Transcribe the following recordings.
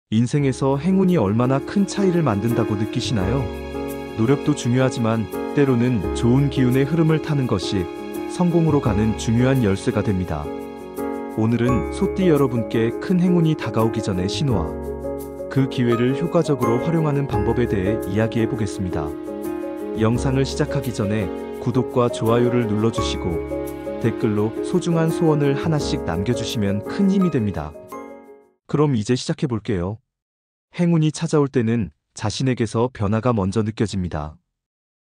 인생에서 행운이 얼마나 큰 차이를 만든다고 느끼시나요? 노력도 중요하지만 때로는 좋은 기운의 흐름을 타는 것이 성공으로 가는 중요한 열쇠가 됩니다. 오늘은 소띠 여러분께 큰 행운이 다가오기 전의 신호와 그 기회를 효과적으로 활용하는 방법에 대해 이야기해 보겠습니다. 영상을 시작하기 전에 구독과 좋아요를 눌러주시고 댓글로 소중한 소원을 하나씩 남겨주시면 큰 힘이 됩니다. 그럼 이제 시작해 볼게요. 행운이 찾아올 때는 자신에게서 변화가 먼저 느껴집니다.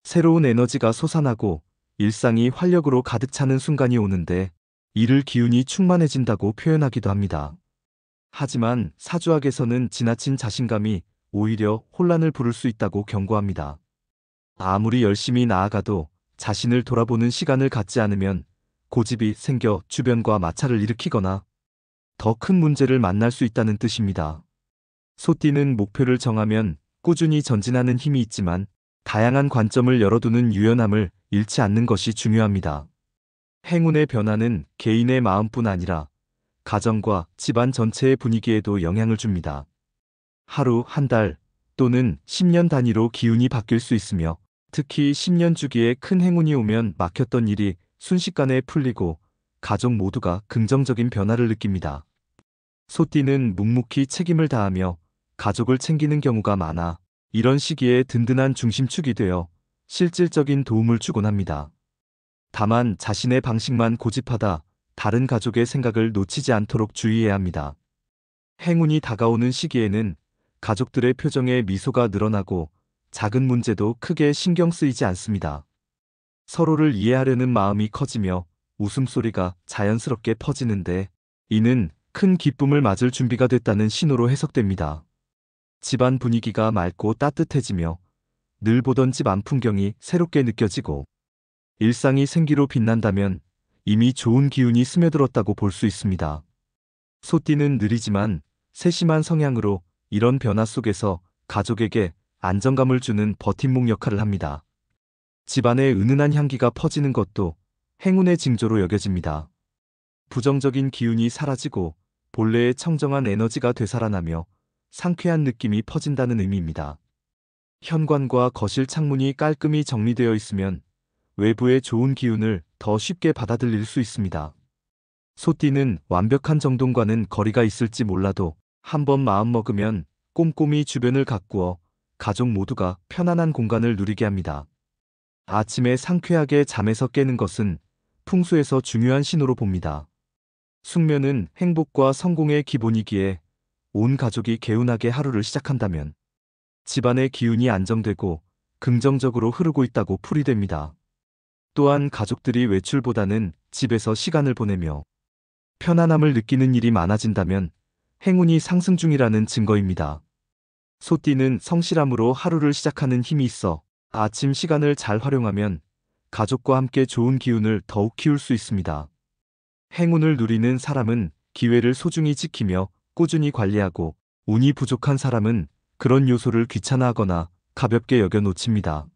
새로운 에너지가 솟아나고 일상이 활력으로 가득 차는 순간이 오는데 이를 기운이 충만해진다고 표현하기도 합니다. 하지만 사주학에서는 지나친 자신감이 오히려 혼란을 부를 수 있다고 경고합니다. 아무리 열심히 나아가도 자신을 돌아보는 시간을 갖지 않으면 고집이 생겨 주변과 마찰을 일으키거나 더 큰 문제를 만날 수 있다는 뜻입니다. 소띠는 목표를 정하면 꾸준히 전진하는 힘이 있지만 다양한 관점을 열어두는 유연함을 잃지 않는 것이 중요합니다. 행운의 변화는 개인의 마음뿐 아니라 가정과 집안 전체의 분위기에도 영향을 줍니다. 하루, 한 달 또는 10년 단위로 기운이 바뀔 수 있으며 특히 10년 주기에 큰 행운이 오면 막혔던 일이 순식간에 풀리고 가족 모두가 긍정적인 변화를 느낍니다. 소띠는 묵묵히 책임을 다하며 가족을 챙기는 경우가 많아 이런 시기에 든든한 중심축이 되어 실질적인 도움을 주곤 합니다. 다만 자신의 방식만 고집하다 다른 가족의 생각을 놓치지 않도록 주의해야 합니다. 행운이 다가오는 시기에는 가족들의 표정에 미소가 늘어나고 작은 문제도 크게 신경 쓰이지 않습니다. 서로를 이해하려는 마음이 커지며 웃음소리가 자연스럽게 퍼지는데 이는 큰 기쁨을 맞을 준비가 됐다는 신호로 해석됩니다. 집안 분위기가 맑고 따뜻해지며 늘 보던 집 안 풍경이 새롭게 느껴지고 일상이 생기로 빛난다면 이미 좋은 기운이 스며들었다고 볼 수 있습니다. 소띠는 느리지만 세심한 성향으로 이런 변화 속에서 가족에게 안정감을 주는 버팀목 역할을 합니다. 집안에 은은한 향기가 퍼지는 것도 행운의 징조로 여겨집니다. 부정적인 기운이 사라지고 본래의 청정한 에너지가 되살아나며 상쾌한 느낌이 퍼진다는 의미입니다. 현관과 거실 창문이 깔끔히 정리되어 있으면 외부의 좋은 기운을 더 쉽게 받아들일 수 있습니다. 소띠는 완벽한 정돈과는 거리가 있을지 몰라도 한번 마음먹으면 꼼꼼히 주변을 가꾸어 가족 모두가 편안한 공간을 누리게 합니다. 아침에 상쾌하게 잠에서 깨는 것은 풍수에서 중요한 신호로 봅니다. 숙면은 행복과 성공의 기본이기에 온 가족이 개운하게 하루를 시작한다면 집안의 기운이 안정되고 긍정적으로 흐르고 있다고 풀이됩니다. 또한 가족들이 외출보다는 집에서 시간을 보내며 편안함을 느끼는 일이 많아진다면 행운이 상승 중이라는 증거입니다. 소띠는 성실함으로 하루를 시작하는 힘이 있어 아침 시간을 잘 활용하면 가족과 함께 좋은 기운을 더욱 키울 수 있습니다. 행운을 누리는 사람은 기회를 소중히 지키며 꾸준히 관리하고 운이 부족한 사람은 그런 요소를 귀찮아하거나 가볍게 여겨 놓칩니다.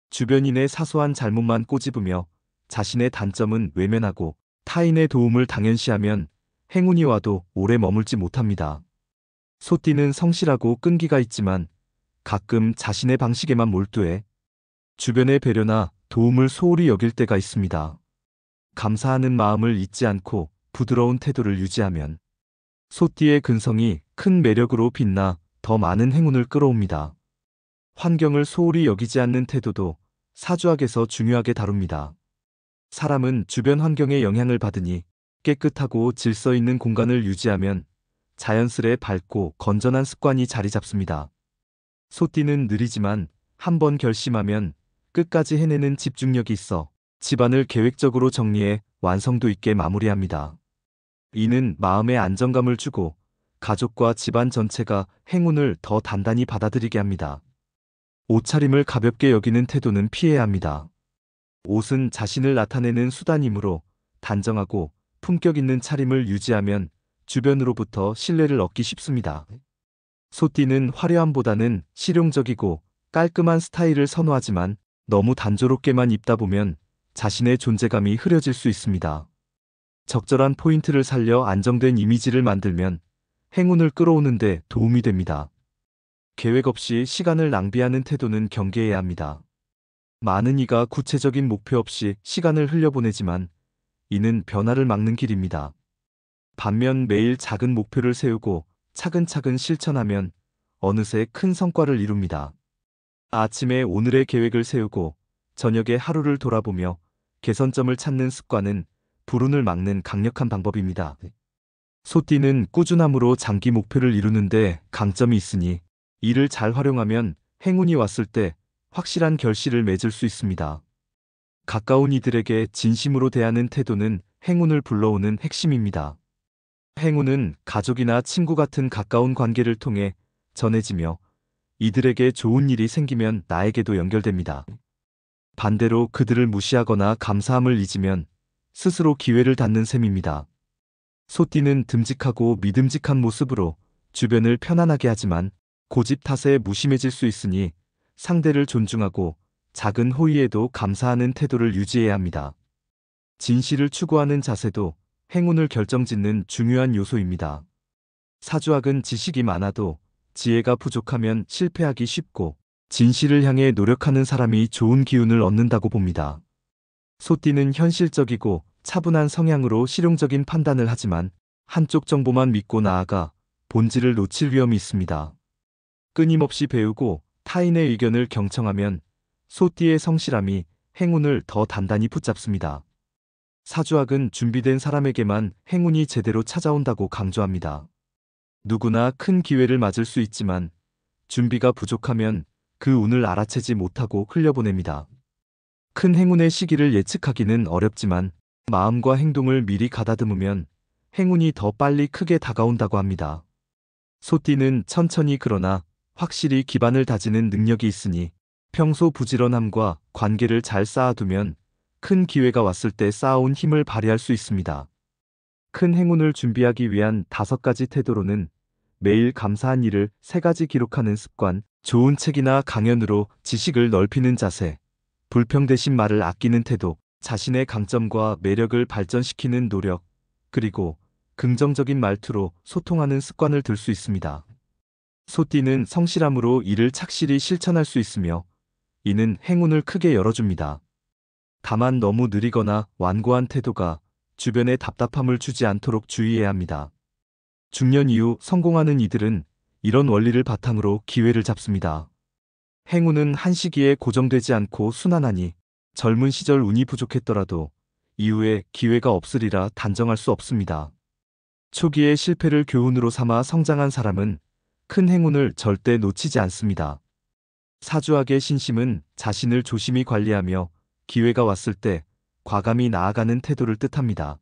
주변인의 사소한 잘못만 꼬집으며 자신의 단점은 외면하고 타인의 도움을 당연시하면 행운이 와도 오래 머물지 못합니다. 소띠는 성실하고 끈기가 있지만 가끔 자신의 방식에만 몰두해 주변의 배려나 도움을 소홀히 여길 때가 있습니다. 감사하는 마음을 잊지 않고 부드러운 태도를 유지하면 소띠의 근성이 큰 매력으로 빛나 더 많은 행운을 끌어옵니다. 환경을 소홀히 여기지 않는 태도도 사주학에서 중요하게 다룹니다. 사람은 주변 환경에 영향을 받으니 깨끗하고 질서 있는 공간을 유지하면 자연스레 밝고 건전한 습관이 자리 잡습니다. 소띠는 느리지만 한번 결심하면 끝까지 해내는 집중력이 있어 집안을 계획적으로 정리해 완성도 있게 마무리합니다. 이는 마음의 안정감을 주고 가족과 집안 전체가 행운을 더 단단히 받아들이게 합니다. 옷차림을 가볍게 여기는 태도는 피해야 합니다. 옷은 자신을 나타내는 수단이므로 단정하고 품격 있는 차림을 유지하면 주변으로부터 신뢰를 얻기 쉽습니다. 소띠는 화려함보다는 실용적이고 깔끔한 스타일을 선호하지만 너무 단조롭게만 입다 보면 자신의 존재감이 흐려질 수 있습니다. 적절한 포인트를 살려 안정된 이미지를 만들면 행운을 끌어오는데 도움이 됩니다. 계획 없이 시간을 낭비하는 태도는 경계해야 합니다. 많은 이가 구체적인 목표 없이 시간을 흘려보내지만 이는 변화를 막는 길입니다. 반면 매일 작은 목표를 세우고 차근차근 실천하면 어느새 큰 성과를 이룹니다. 아침에 오늘의 계획을 세우고 저녁에 하루를 돌아보며 개선점을 찾는 습관은 불운을 막는 강력한 방법입니다. 소띠는 꾸준함으로 장기 목표를 이루는데 강점이 있으니 이를 잘 활용하면 행운이 왔을 때 확실한 결실을 맺을 수 있습니다. 가까운 이들에게 진심으로 대하는 태도는 행운을 불러오는 핵심입니다. 행운은 가족이나 친구 같은 가까운 관계를 통해 전해지며 이들에게 좋은 일이 생기면 나에게도 연결됩니다. 반대로 그들을 무시하거나 감사함을 잊으면 스스로 기회를 닫는 셈입니다. 소띠는 듬직하고 믿음직한 모습으로 주변을 편안하게 하지만 고집 탓에 무심해질 수 있으니 상대를 존중하고 작은 호의에도 감사하는 태도를 유지해야 합니다. 진실을 추구하는 자세도 행운을 결정짓는 중요한 요소입니다. 사주학은 지식이 많아도 지혜가 부족하면 실패하기 쉽고 진실을 향해 노력하는 사람이 좋은 기운을 얻는다고 봅니다. 소띠는 현실적이고 차분한 성향으로 실용적인 판단을 하지만 한쪽 정보만 믿고 나아가 본질을 놓칠 위험이 있습니다. 끊임없이 배우고 타인의 의견을 경청하면 소띠의 성실함이 행운을 더 단단히 붙잡습니다. 사주학은 준비된 사람에게만 행운이 제대로 찾아온다고 강조합니다. 누구나 큰 기회를 맞을 수 있지만 준비가 부족하면 그 운을 알아채지 못하고 흘려보냅니다. 큰 행운의 시기를 예측하기는 어렵지만 마음과 행동을 미리 가다듬으면 행운이 더 빨리 크게 다가온다고 합니다. 소띠는 천천히 그러나 확실히 기반을 다지는 능력이 있으니 평소 부지런함과 관계를 잘 쌓아두면 큰 기회가 왔을 때 쌓아온 힘을 발휘할 수 있습니다. 큰 행운을 준비하기 위한 5가지 태도로는 매일 감사한 일을 3가지 기록하는 습관, 좋은 책이나 강연으로 지식을 넓히는 자세, 불평 대신 말을 아끼는 태도, 자신의 강점과 매력을 발전시키는 노력, 그리고 긍정적인 말투로 소통하는 습관을 들 수 있습니다. 소띠는 성실함으로 이를 착실히 실천할 수 있으며 이는 행운을 크게 열어줍니다. 다만 너무 느리거나 완고한 태도가 주변에 답답함을 주지 않도록 주의해야 합니다. 중년 이후 성공하는 이들은 이런 원리를 바탕으로 기회를 잡습니다. 행운은 한 시기에 고정되지 않고 순환하니 젊은 시절 운이 부족했더라도 이후에 기회가 없으리라 단정할 수 없습니다. 초기의 실패를 교훈으로 삼아 성장한 사람은 큰 행운을 절대 놓치지 않습니다. 사주학의 신심은 자신을 조심히 관리하며 기회가 왔을 때 과감히 나아가는 태도를 뜻합니다.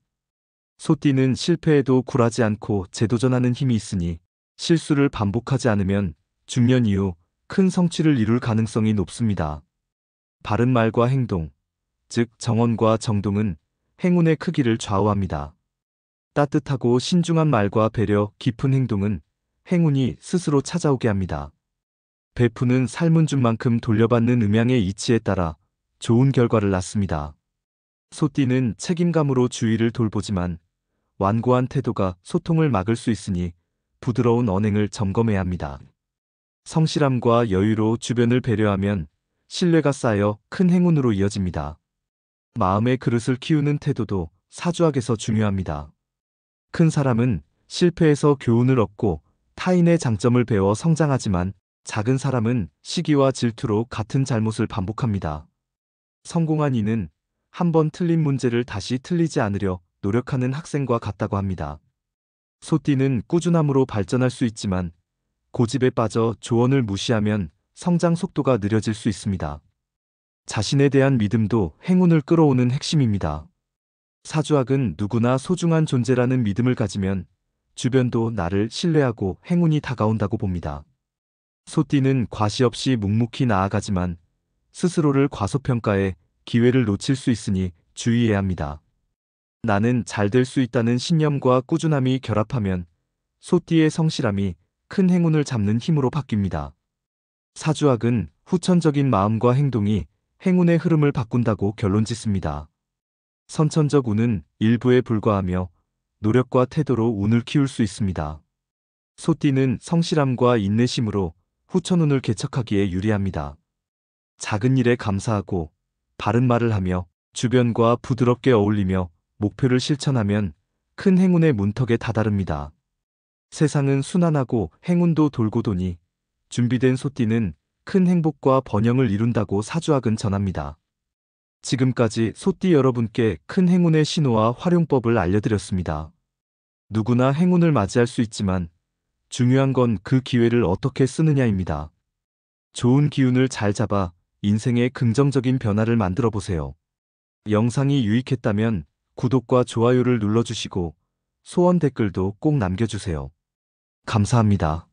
소띠는 실패에도 굴하지 않고 재도전하는 힘이 있으니 실수를 반복하지 않으면 중년 이후 큰 성취를 이룰 가능성이 높습니다. 바른 말과 행동, 즉 정언과 정동은 행운의 크기를 좌우합니다. 따뜻하고 신중한 말과 배려, 깊은 행동은 행운이 스스로 찾아오게 합니다. 베푸는 삶은 준 만큼 돌려받는 음양의 이치에 따라 좋은 결과를 낳습니다. 소띠는 책임감으로 주위를 돌보지만 완고한 태도가 소통을 막을 수 있으니 부드러운 언행을 점검해야 합니다. 성실함과 여유로 주변을 배려하면 신뢰가 쌓여 큰 행운으로 이어집니다. 마음의 그릇을 키우는 태도도 사주학에서 중요합니다. 큰 사람은 실패에서 교훈을 얻고 타인의 장점을 배워 성장하지만 작은 사람은 시기와 질투로 같은 잘못을 반복합니다. 성공한 이는 한 번 틀린 문제를 다시 틀리지 않으려 노력하는 학생과 같다고 합니다. 소띠는 꾸준함으로 발전할 수 있지만 고집에 빠져 조언을 무시하면 성장 속도가 느려질 수 있습니다. 자신에 대한 믿음도 행운을 끌어오는 핵심입니다. 사주학은 누구나 소중한 존재라는 믿음을 가지면 주변도 나를 신뢰하고 행운이 다가온다고 봅니다. 소띠는 과시 없이 묵묵히 나아가지만 스스로를 과소평가해 기회를 놓칠 수 있으니 주의해야 합니다. 나는 잘 될 수 있다는 신념과 꾸준함이 결합하면 소띠의 성실함이 큰 행운을 잡는 힘으로 바뀝니다. 사주학은 후천적인 마음과 행동이 행운의 흐름을 바꾼다고 결론짓습니다. 선천적 운은 일부에 불과하며 노력과 태도로 운을 키울 수 있습니다. 소띠는 성실함과 인내심으로 후천운을 개척하기에 유리합니다. 작은 일에 감사하고 바른 말을 하며 주변과 부드럽게 어울리며 목표를 실천하면 큰 행운의 문턱에 다다릅니다. 세상은 순환하고 행운도 돌고 도니 준비된 소띠는 큰 행복과 번영을 이룬다고 사주학은 전합니다. 지금까지 소띠 여러분께 큰 행운의 신호와 활용법을 알려드렸습니다. 누구나 행운을 맞이할 수 있지만 중요한 건 그 기회를 어떻게 쓰느냐입니다. 좋은 기운을 잘 잡아 인생의 긍정적인 변화를 만들어 보세요. 영상이 유익했다면 구독과 좋아요를 눌러주시고 소원 댓글도 꼭 남겨주세요. 감사합니다.